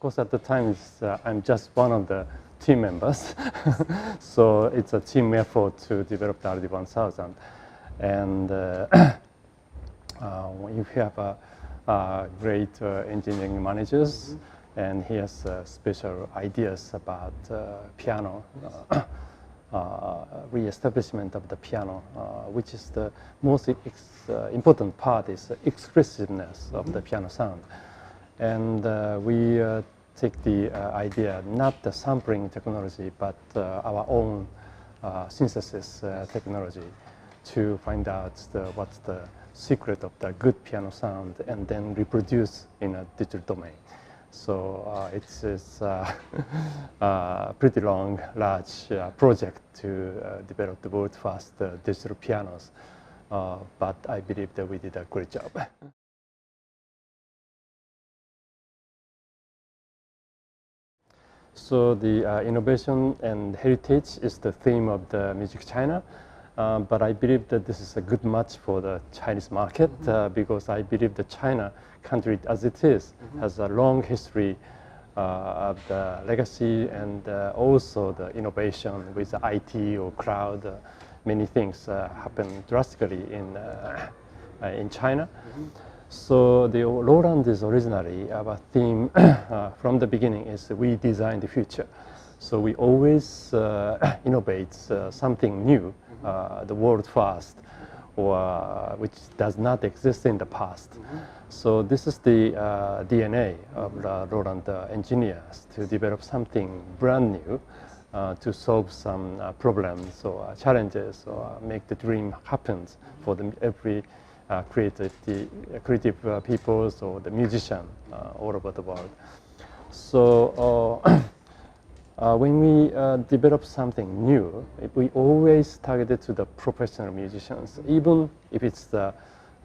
course, at the time, I'm just one of the team members. So it's a team effort to develop the RD1000. And we have great engineering managers, and he has special ideas about piano, re-establishment of the piano, which is the most important part is the expressiveness of the piano sound. And we take the idea, not the sampling technology, but our own synthesis technology to find out what's the secret of the good piano sound and then reproduce in a digital domain. So it's a pretty long, large project to develop the world's first digital pianos. But I believe that we did a great job. So the innovation and heritage is the theme of the Music China. But I believe that this is a good match for the Chinese market because I believe the China country as it is has a long history of the legacy and also the innovation with the IT or cloud. Many things happen drastically in China. So the Roland is originally our theme from the beginning is we design the future. So we always innovate something new, the world first, or which does not exist in the past. So this is the DNA of the Roland engineers to develop something brand new to solve some problems or challenges or make the dream happen for every creative peoples or the musician all over the world. So when we develop something new, we always target it to the professional musicians. Even if it's the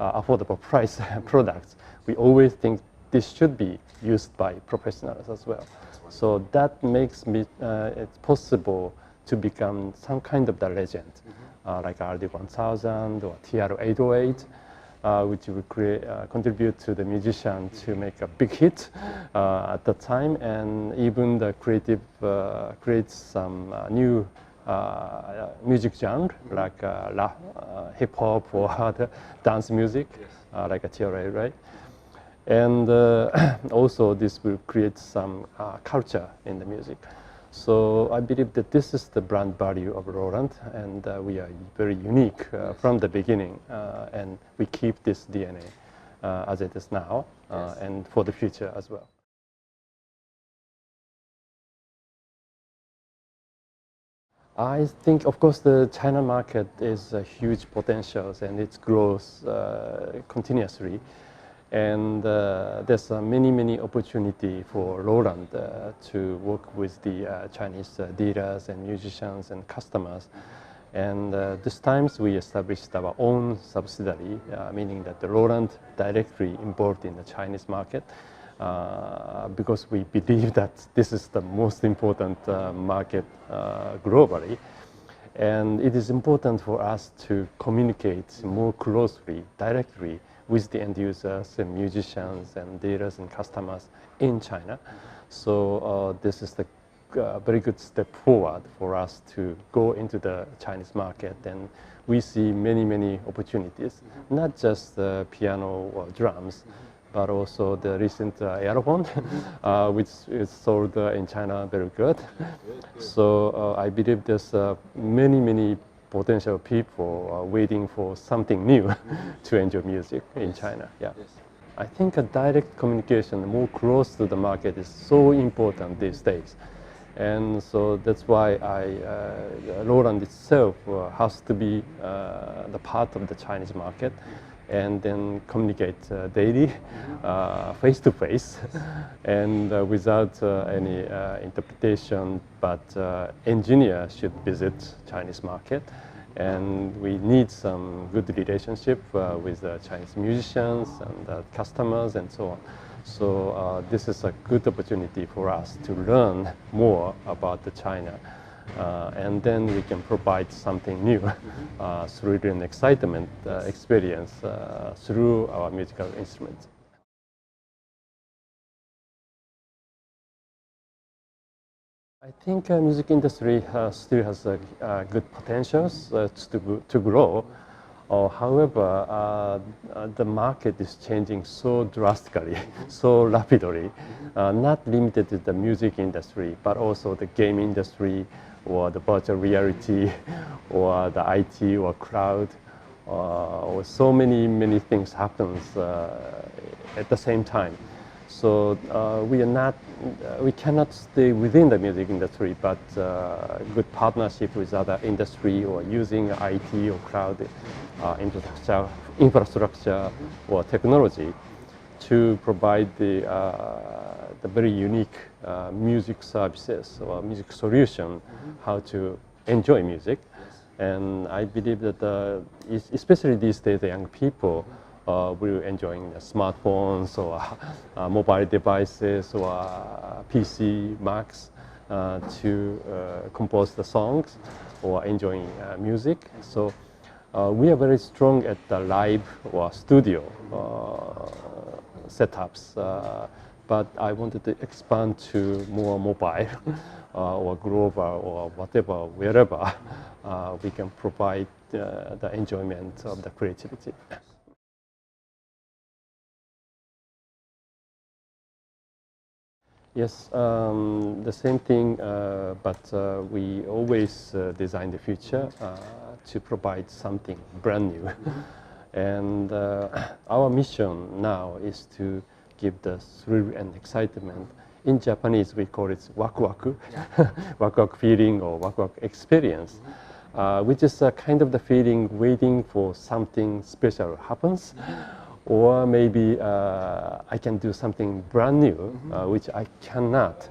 affordable price products, we always think this should be used by professionals as well. So that makes it possible to become some kind of the legend, like RD1000 or TR808. Which will contribute to the musician to make a big hit at the time, and even the creative creates some new music genre like hip hop or the dance music, like a TRA, right? And also this will create some culture in the music. So I believe that this is the brand value of Roland, and we are very unique from the beginning, and we keep this DNA as it is now and for the future as well. I think, of course, the China market is a huge potential and it grows continuously. And there's many opportunity for Roland to work with the Chinese dealers and musicians and customers. And this times we established our own subsidiary, meaning that the Roland directly involved in the Chinese market because we believe that this is the most important market globally. And it is important for us to communicate more closely, directly, with the end users and musicians and dealers and customers in China. So this is the very good step forward for us to go into the Chinese market, and we see many opportunities, not just the piano or drums, but also the recent earphone, which is sold in China very good. So I believe there's many potential people waiting for something new to enjoy music in China. Yeah. I think a direct communication more close to the market is so important these days. And so that's why Roland itself has to be the part of the Chinese market and then communicate daily, face to face, and without any interpretation, but engineer should visit Chinese market. And we need some good relationship with the Chinese musicians and customers and so on. So this is a good opportunity for us to learn more about the China. And then we can provide something new through an excitement experience through our musical instruments. I think music industry still has good potentials to grow. However, the market is changing so drastically, so rapidly, not limited to the music industry, but also the game industry, or the virtual reality, or the IT, or cloud, or so many things happens at the same time. So we cannot stay within the music industry, but good partnership with other industry, or using IT or cloud infrastructure or technology to provide the very unique music services or music solution, how to enjoy music. And I believe that especially these days, the young people will enjoying the smartphones or mobile devices or PC, Macs to compose the songs or enjoying music. So we are very strong at the live or studio setups, but I wanted to expand to more mobile or global or whatever, wherever we can provide the enjoyment of the creativity. Yes, the same thing, but we always design the future to provide something brand new. And our mission now is to give the thrill and excitement. In Japanese, we call it waku-waku, waku-waku feeling or waku-waku experience, which is kind of the feeling waiting for something special happens. Or maybe I can do something brand new, which I cannot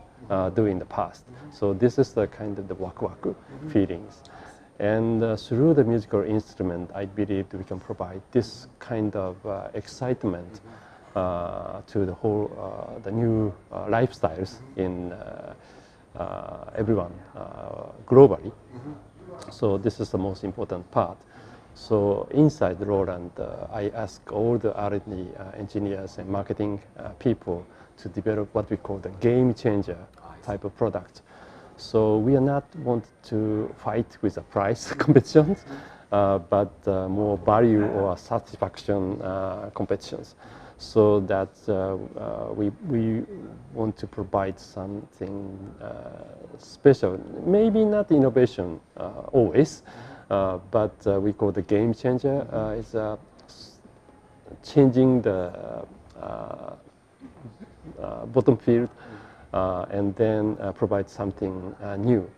do in the past. So this is the kind of the waku-waku feelings. And through the musical instrument, I believe we can provide this kind of excitement to the whole, the new lifestyles in everyone globally. So this is the most important part. So inside Roland, I ask all the R&D engineers and marketing people to develop what we call the game changer type of product. So we are not want to fight with the price competitions, but more value or satisfaction competitions. So that we want to provide something special, maybe not innovation always, but we call the game changer. It's changing the bottom field and then provide something new.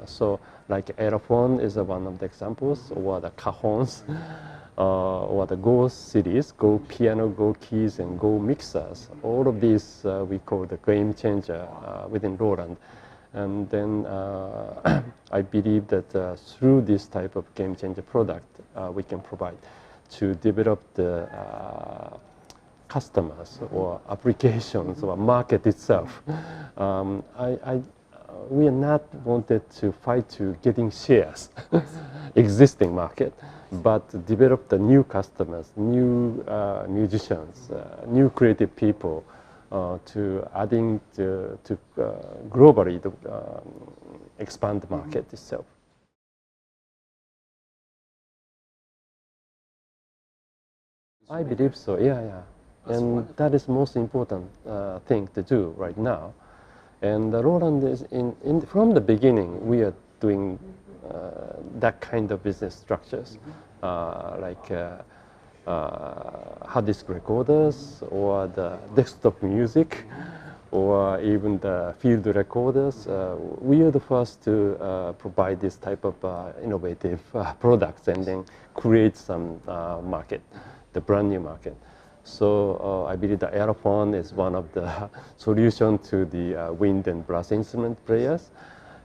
So like aerophone is one of the examples, or the cajones, or the Go series, Go piano, Go keys, and Go mixers. All of these we call the game changer within Roland. And then I believe that through this type of game changer product, we can provide to develop the customers or applications or market itself. We are not wanted to fight to getting shares, existing market, but develop the new customers, new musicians, new creative people, to adding to globally to expand the market itself. I believe so. Yeah. And that is most important thing to do right now. And Roland is from the beginning. We are doing that kind of business structures, like hard disk recorders, or the desktop music, or even the field recorders. We are the first to provide this type of innovative products and then create some market, the brand new market. So I believe the aerophone is one of the solutions to the wind and brass instrument players,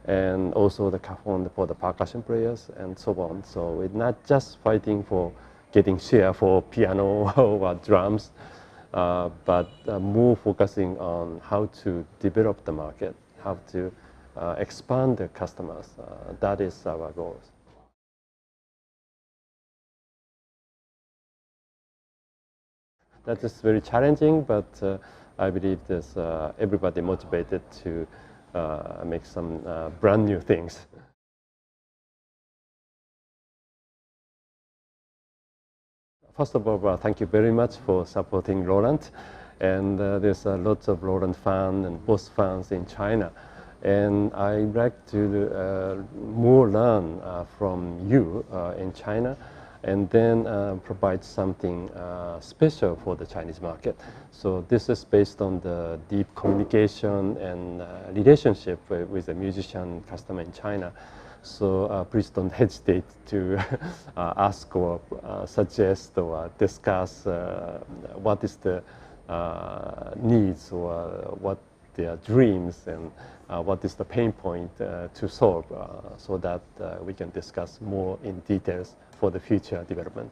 and also the cajon for the percussion players, and so on. So we're not just fighting for getting share for piano or drums, but more focusing on how to develop the market, how to expand the customers. That is our goal. That is very challenging, but I believe there's everybody motivated to make some brand new things. First of all, thank you very much for supporting Roland. And there's lots of Roland fans and boss fans in China. And I'd like to more learn from you in China, and then provide something special for the Chinese market. So this is based on the deep communication and relationship with the musician customer in China. So please don't hesitate to ask or suggest or discuss what is the needs or what their dreams and what is the pain point to solve so that we can discuss more in details for the future development.